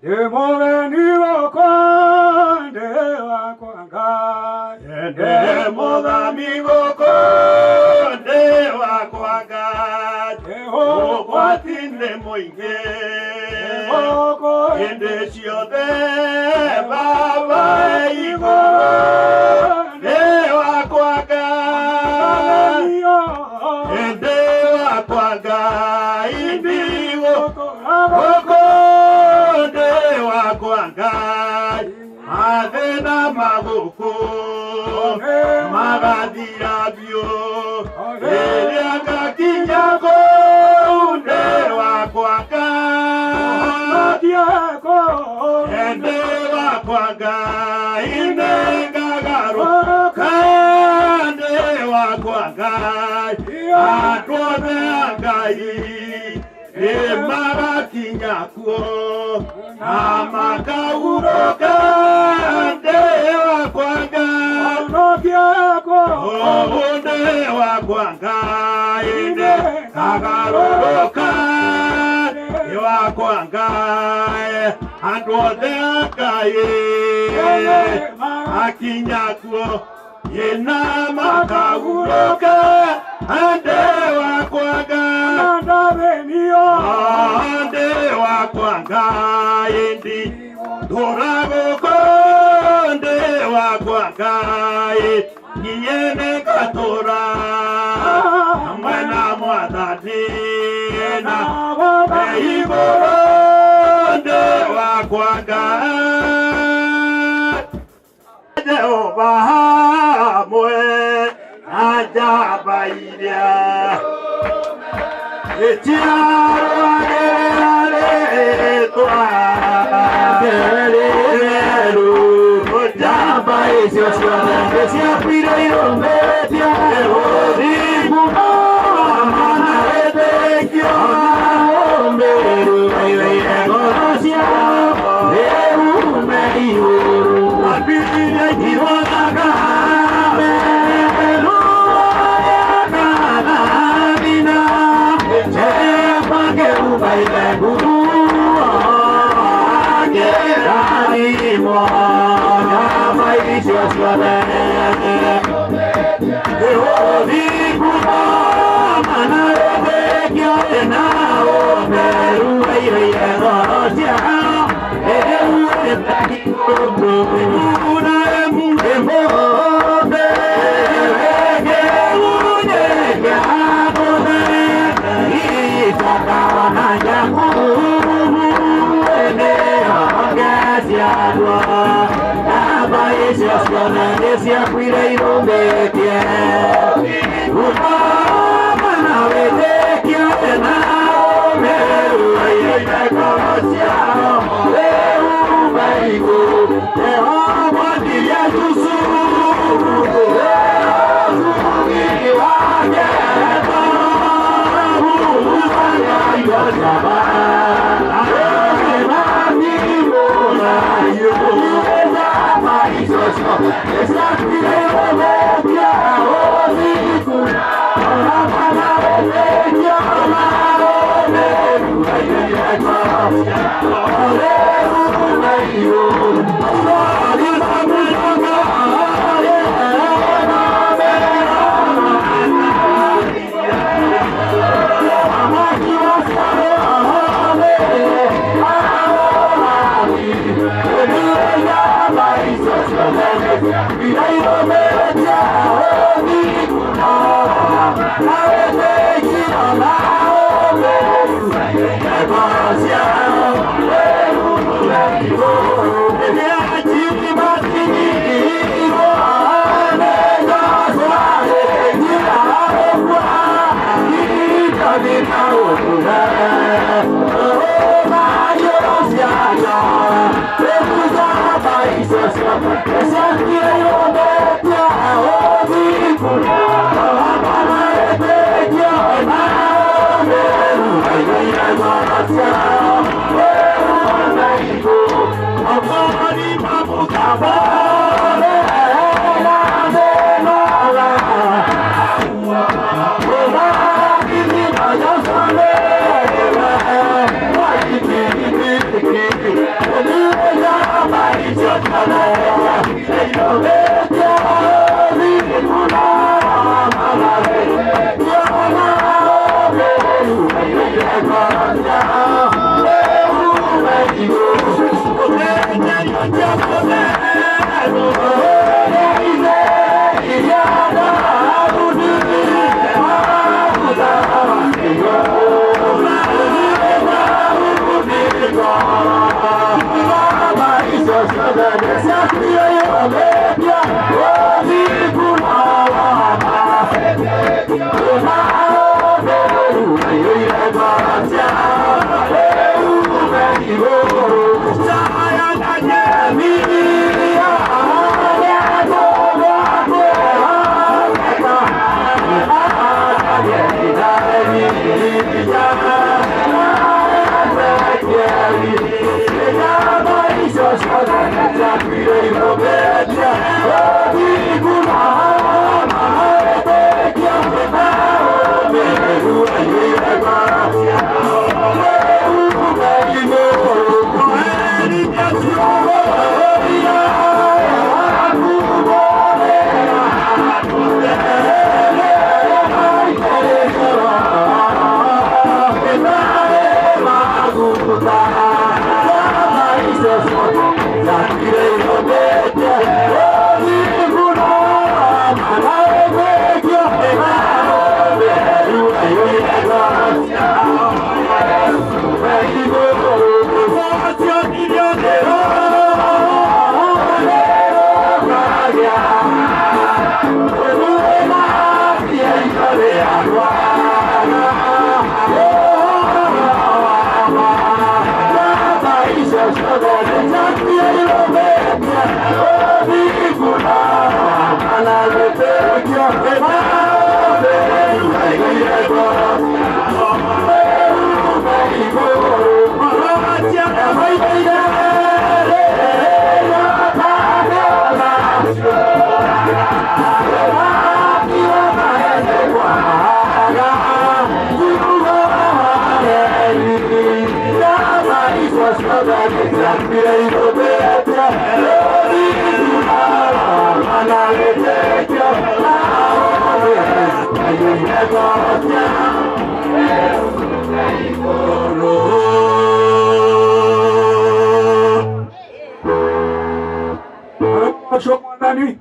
Demogani wakonde wakwanga. Demogani wakonde wakwanga. Okwatinde moinge. Ende ciothe baba igoro. De wakwanga. Ende wakwanga. Indi woko. Avena mabuku magadirabio elianga kinyako unde wakwanga ende wakwanga inde gagaro kande wakwanga atwone angai emara kinyako amakauro kande wakwanga onde wakwanga inde kagaroroka wakwanga andwothe akaye akinyako yena makauroka ande wakwanga ande wakwanga indi doragoko ande wakwanga niyene katora mwana mwadani na igoro ande wakwanga Jehova hamwe ajabaira etiarare toa kereru jabaisio sione sia piro metia ribu mana edekio omberu gosia eu meio abile divonaga Sia cuireiro metie mana vete que atena meru ai conocia baigo te amo dia tusu Yeah. Nani?